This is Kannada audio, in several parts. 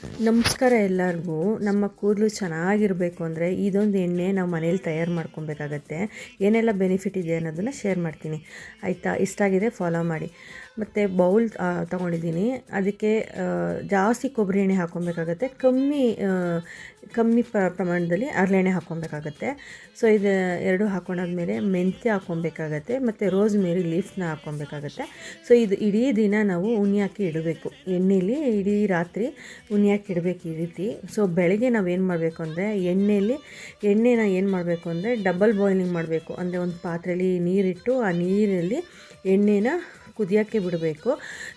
ನಮಸ್ಕಾರ ಎಲ್ಲರಿಗೂ. ನಮ್ಮ ಕೂದಲು ಚೆನ್ನಾಗಿರಬೇಕು ಅಂದರೆ ಇದೊಂದು ಎಣ್ಣೆ ನಾವು ಮನೇಲಿ ತಯಾರು ಮಾಡ್ಕೊಬೇಕಾಗತ್ತೆ. ಏನೆಲ್ಲ ಬೆನಿಫಿಟ್ ಇದೆ ಅನ್ನೋದನ್ನು ಶೇರ್ ಮಾಡ್ತೀನಿ, ಆಯಿತಾ? ಇಷ್ಟ ಆಗಿದೆ ಫಾಲೋ ಮಾಡಿ. ಮತ್ತು ಬೌಲ್ ತೊಗೊಂಡಿದ್ದೀನಿ, ಅದಕ್ಕೆ ಜಾಸ್ತಿ ಕೊಬ್ಬರಿ ಎಣ್ಣೆ ಹಾಕ್ಕೊಬೇಕಾಗತ್ತೆ, ಕಮ್ಮಿ ಪ್ರಮಾಣದಲ್ಲಿ ಹರಳೆಣ್ಣೆ ಹಾಕ್ಕೊಬೇಕಾಗತ್ತೆ. ಸೊ ಇದು ಎರಡು ಹಾಕ್ಕೊಂಡಾದ್ಮೇಲೆ ಮೆಂತ್ಯ ಹಾಕ್ಕೊಬೇಕಾಗತ್ತೆ ಮತ್ತು ರೋಸ್ಮೇರಿ ಲೀಫ್ನ ಹಾಕ್ಕೊಬೇಕಾಗತ್ತೆ. ಸೊ ಇದು ಇಡೀ ದಿನ ನಾವು ಉನಿ ಹಾಕಿ ಇಡಬೇಕು, ಎಣ್ಣೆಯಲ್ಲಿ ಇಡೀ ರಾತ್ರಿ ಉನಿ ಹಾಕಿ ಇಡಬೇಕು ಈ ರೀತಿ. ಸೊ ಬೆಳಗ್ಗೆ ನಾವೇನು ಮಾಡಬೇಕು ಅಂದರೆ ಎಣ್ಣೆನ ಏನು ಮಾಡಬೇಕು ಅಂದರೆ ಡಬಲ್ ಬಾಯ್ಲಿಂಗ್ ಮಾಡಬೇಕು. ಅಂದರೆ ಒಂದು ಪಾತ್ರೆಯಲ್ಲಿ ನೀರಿಟ್ಟು ಆ ನೀರಲ್ಲಿ ಎಣ್ಣೆನ ಕುದಿಯೋಕ್ಕೆ ಬಿಡಬೇಕು.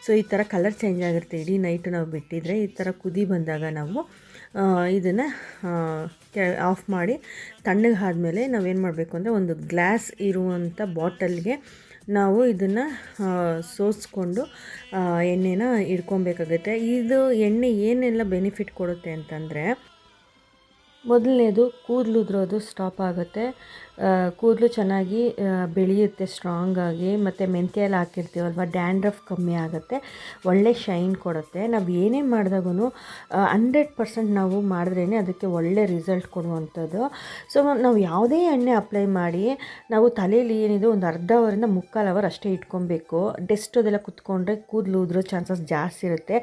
ಸೊ ಈ ಥರ ಕಲರ್ ಚೇಂಜ್ ಆಗಿರುತ್ತೆ ಇಡೀ ನೈಟು ನಾವು ಬಿಟ್ಟಿದ್ರೆ. ಈ ಥರ ಕುದಿ ಬಂದಾಗ ನಾವು ಇದನ್ನು ಆಫ್ ಮಾಡಿ ತಣ್ಣಗೆ ಆದಮೇಲೆ ನಾವೇನು ಮಾಡಬೇಕು ಅಂದರೆ ಒಂದು ಗ್ಲಾಸ್ ಇರುವಂಥ ಬಾಟಲ್ಗೆ ನಾವು ಇದನ್ನು ಸೋಸಿಕೊಂಡು ಎಣ್ಣೆನ ಇಟ್ಕೊಬೇಕಾಗುತ್ತೆ. ಇದು ಎಣ್ಣೆ ಏನೆಲ್ಲ ಬೆನಿಫಿಟ್ ಕೊಡುತ್ತೆ ಅಂತಂದರೆ, ಮೊದಲನೇದು ಕೂದಲು ಉದುರೋದು ಸ್ಟಾಪ್ ಆಗುತ್ತೆ, ಕೂದಲು ಚೆನ್ನಾಗಿ ಬೆಳೆಯುತ್ತೆ ಸ್ಟ್ರಾಂಗಾಗಿ. ಮತ್ತು ಮೆಂತ್ಯ ಎಲ್ಲ ಹಾಕಿರ್ತೀವಲ್ವ, ಡ್ಯಾಂಡ್ರಫ್ ಕಮ್ಮಿ ಆಗುತ್ತೆ, ಒಳ್ಳೆ ಶೈನ್ ಕೊಡುತ್ತೆ. ನಾವು ಏನೇ ಮಾಡಿದಾಗೂ 100% ನಾವು ಮಾಡಿದ್ರೇ ಅದಕ್ಕೆ ಒಳ್ಳೆ ರಿಸಲ್ಟ್ ಕೊಡುವಂಥದ್ದು. ಸೊ ನಾವು ಯಾವುದೇ ಎಣ್ಣೆ ಅಪ್ಲೈ ಮಾಡಿ ನಾವು ತಲೆಯಲ್ಲಿ ಏನಿದೆ ಒಂದು ಅರ್ಧ ಅವರಿಂದ ಮುಕ್ಕಾಲು ಅವರ್ ಅಷ್ಟೇ ಇಟ್ಕೊಬೇಕು. ಡೆಸ್ಟ್ ಅದೆಲ್ಲ ಕುತ್ಕೊಂಡ್ರೆ ಕೂದಲು ಉದುರೋ ಚಾನ್ಸಸ್ ಜಾಸ್ತಿ ಇರುತ್ತೆ.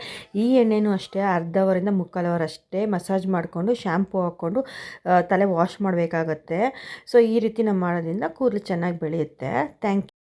ಈ ಎಣ್ಣೆನೂ ಅಷ್ಟೇ ಅರ್ಧ ಅವರಿಂದ ಮುಕ್ಕಾಲು ಅವರ್ ಅಷ್ಟೇ ಮಸಾಜ್ ಮಾಡಿಕೊಂಡು ಶ್ಯಾಂಪು ಹಾಕ್ಕೊಂಡು ತಲೆ ವಾಶ್ ಮಾಡಬೇಕಾಗತ್ತೆ. ಸೊ ಈ ರೀತಿ ನಾವು ಮಾಡೋದ್ರಿಂದ ಕೂದಲು ಚೆನ್ನಾಗಿ ಬೆಳೆಯುತ್ತೆ. Thank you.